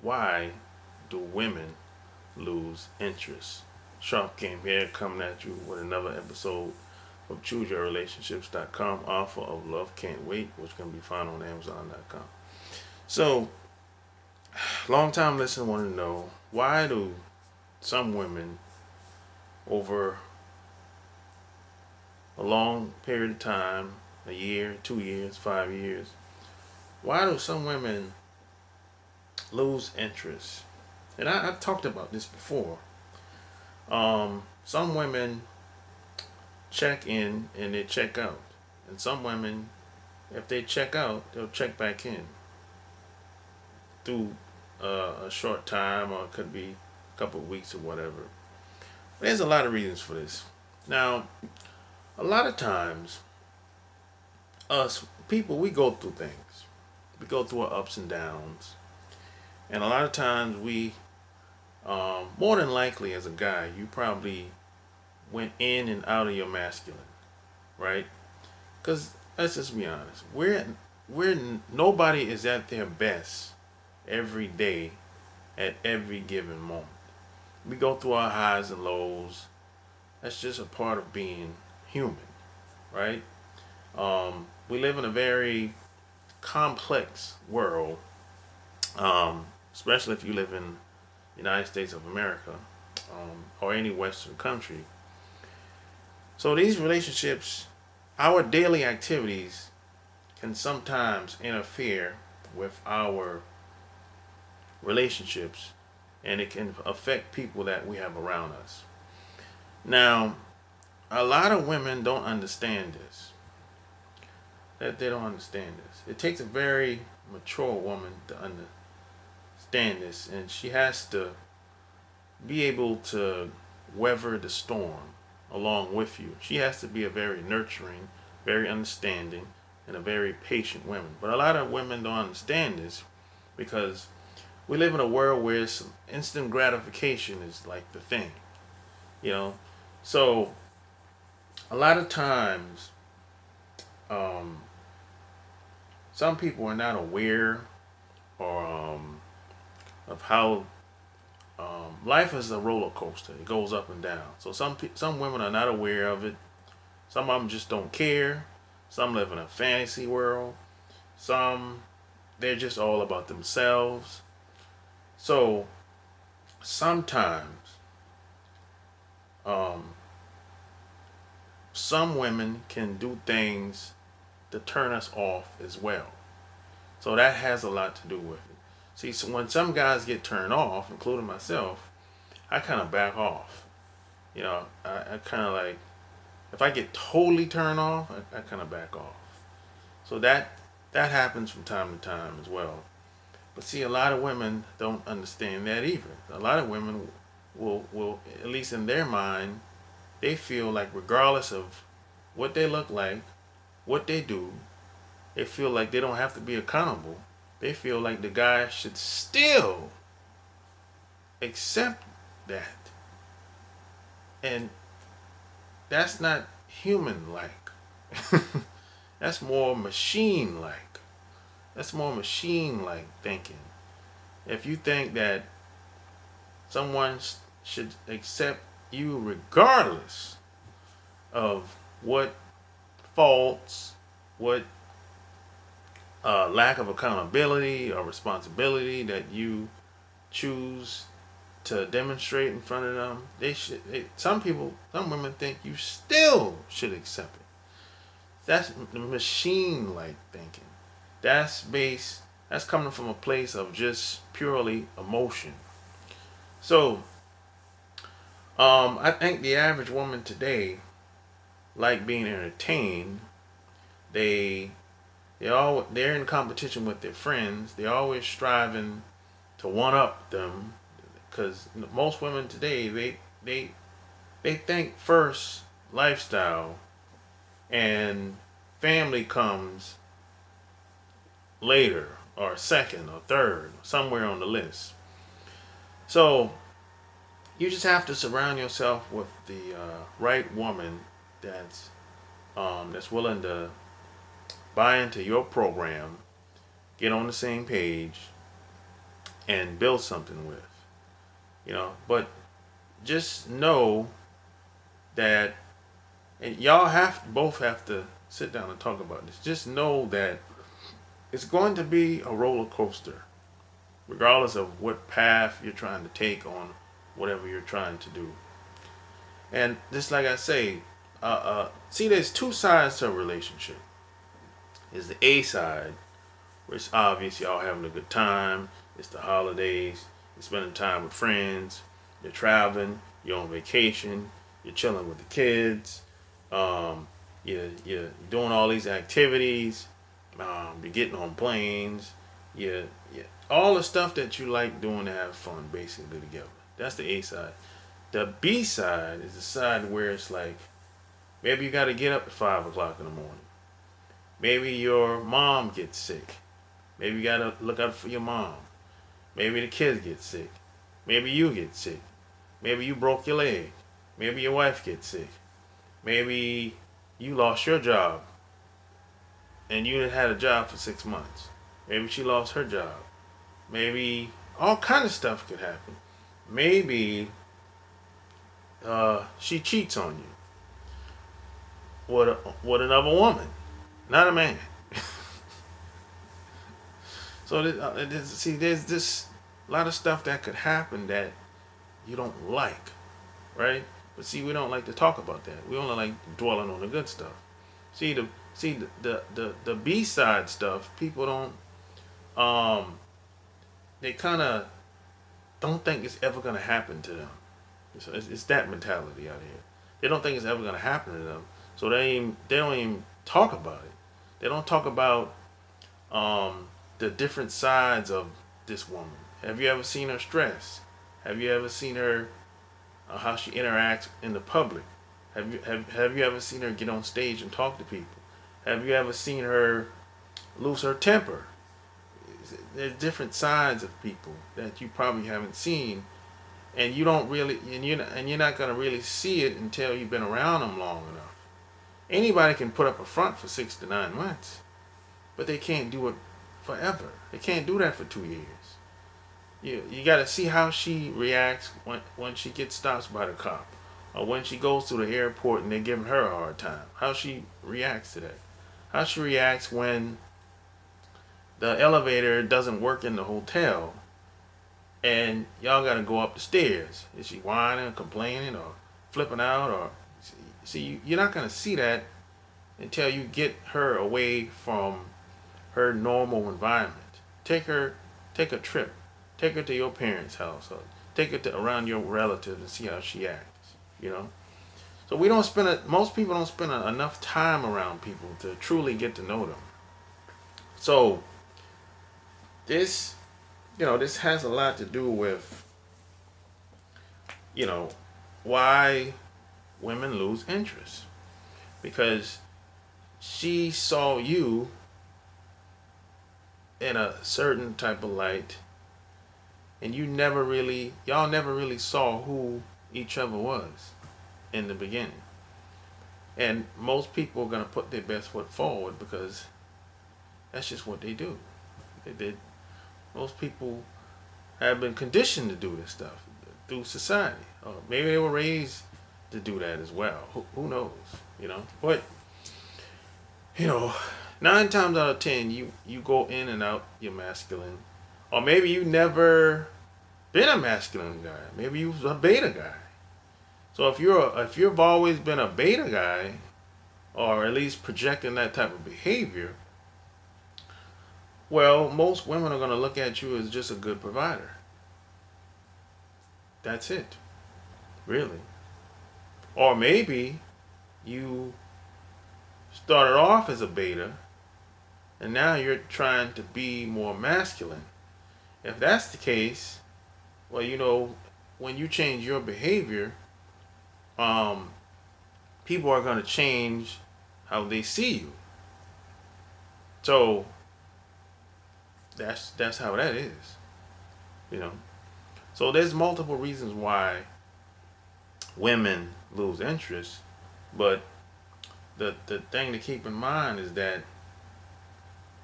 Why do women lose interest? Sharp came here coming at you with another episode of ChooseYourRelationships.com, author of Love Can't Wait, which can be found on Amazon.com. So, long time listeners want to know, why do some women over a long period of time, a year, 2 years, 5 years, why do some women lose interest? And I've talked about this before. Some women check in and they check out. And some women, if they check out, they'll check back in through a short time, or it could be a couple of weeks or whatever. But there's a lot of reasons for this. Now, a lot of times, us people, we go through things. We go through our ups and downs. And a lot of times more than likely as a guy, you probably went in and out of your masculine, right? Because let's just be honest, we're nobody is at their best every day at every given moment. We go through our highs and lows. That's just a part of being human, right? We live in a very complex world, especially if you live in the United States of America, or any Western country. So these relationships, our daily activities, can sometimes interfere with our relationships, and it can affect people that we have around us. Now, a lot of women don't understand this. That they don't understand this. It takes a very mature woman to understand this, and she has to be able to weather the storm along with you. She has to be a very nurturing, very understanding, and a very patient woman. But a lot of women don't understand this because we live in a world where instant gratification is like the thing, you know. So a lot of times, um, some people are not aware or of how life is a roller coaster. It goes up and down. So some women are not aware of it. Some of them just don't care. Some live in a fantasy world. Some, they're just all about themselves. So sometimes, um, some women can do things to turn us off as well. So that has a lot to do with it. See, so when some guys get turned off, including myself, I kind of back off. I kind of like, if I get totally turned off, I kind of back off. So that happens from time to time as well. But see, a lot of women don't understand that either. A lot of women will at least in their mind, they feel like regardless of what they look like, what they do, they feel like they don't have to be accountable. They feel like the guy should still accept that. And that's not human like. That's more machine like. That's more machine like thinking. If you think that someone should accept you regardless of what faults, what lack of accountability or responsibility that you choose to demonstrate in front of them, some women think you still should accept it. That's machine like thinking. That's coming from a place of just purely emotion. So, I think the average woman today like being entertained. They they're in competition with their friends. They're always striving to one up them, because most women today they think first lifestyle and family comes later or second or third, somewhere on the list. So you just have to surround yourself with the right woman that's willing to buy into your program, get on the same page, and build something with. But just know that, and y'all both have to sit down and talk about this. Just know that it's going to be a roller coaster, regardless of what path you're trying to take on whatever you're trying to do. And just like I say, see, there's two sides to a relationship. There's the A side, where it's obvious y'all having a good time. It's the holidays. You're spending time with friends. You're traveling. You're on vacation. You're chilling with the kids. You're doing all these activities. You're getting on planes. You all the stuff that you like doing to have fun, basically, together. That's the A side. The B side is the side where it's like, maybe you got to get up at 5 o'clock in the morning. Maybe your mom gets sick. Maybe you got to look out for your mom. Maybe the kids get sick. Maybe you get sick. Maybe you broke your leg. Maybe your wife gets sick. Maybe you lost your job and you had a job for 6 months. Maybe she lost her job. Maybe all kind of stuff could happen. Maybe she cheats on you with another woman, not a man. So there's this lot of stuff that could happen that you don't like, right? But see, we don't like to talk about that. We only like dwelling on the good stuff. See the B side stuff. People don't. They kind of don't think it's ever gonna happen to them. It's that mentality out here. They don't think it's ever gonna happen to them, so they don't even talk about it. They don't talk about the different sides of this woman. Have you ever seen her stress? Have you ever seen her how she interacts in the public? Have you ever seen her get on stage and talk to people? Have you ever seen her lose her temper? There's different sides of people that you probably haven't seen, and you don't really, and you're not gonna really see it until you've been around them long enough. Anybody can put up a front for 6 to 9 months, but they can't do it forever. They can't do that for 2 years. You got to see how she reacts when she gets stopped by the cop, or when she goes to the airport and they're giving her a hard time. How she reacts to that. How she reacts when the elevator doesn't work in the hotel and y'all got to go up the stairs. Is she whining, complaining, or flipping out? Or see, you're not going to see that until you get her away from her normal environment. Take a trip. Take her to your parents' house, or take her to around your relatives and see how she acts. So most people don't spend enough time around people to truly get to know them. So this has a lot to do with why women lose interest, because she saw you in a certain type of light, and y'all never really saw who each other was in the beginning. And most people are going to put their best foot forward because that's just what they do. Most people have been conditioned to do this stuff through society. Or maybe they were raised to do that as well. Who knows? But 9 times out of 10, you go in and out your masculine. Or maybe you never been a masculine guy. Maybe you was a beta guy. So if you've always been a beta guy, or at least projecting that type of behavior, well, most women are going to look at you as just a good provider. That's it. Really. Or maybe you started off as a beta and now you're trying to be more masculine. If that's the case, well, when you change your behavior, people are going to change how they see you. So that's how that is. So there's multiple reasons why women lose interest, but the thing to keep in mind is that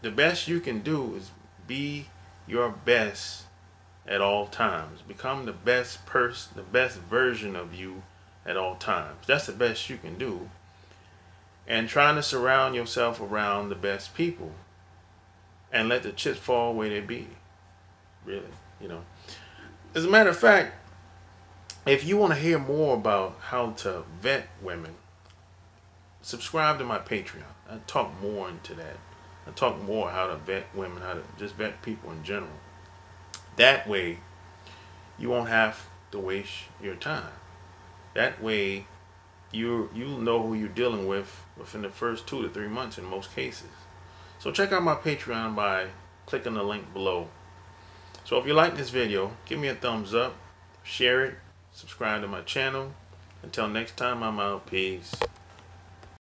the best you can do is be your best at all times. Become the best person, the best version of you at all times. That's the best you can do. And trying to surround yourself around the best people and let the chips fall where they be. Really, you know. As a matter of fact, if you want to hear more about how to vet women, subscribe to my Patreon. I talk more into that. I talk more how to vet women, how to just vet people in general. That way, you won't have to waste your time. That way, you'll know who you're dealing with within the first 2 to 3 months in most cases. So check out my Patreon by clicking the link below. So if you like this video, give me a thumbs up, share it, subscribe to my channel. Until next time, I'm out. Peace.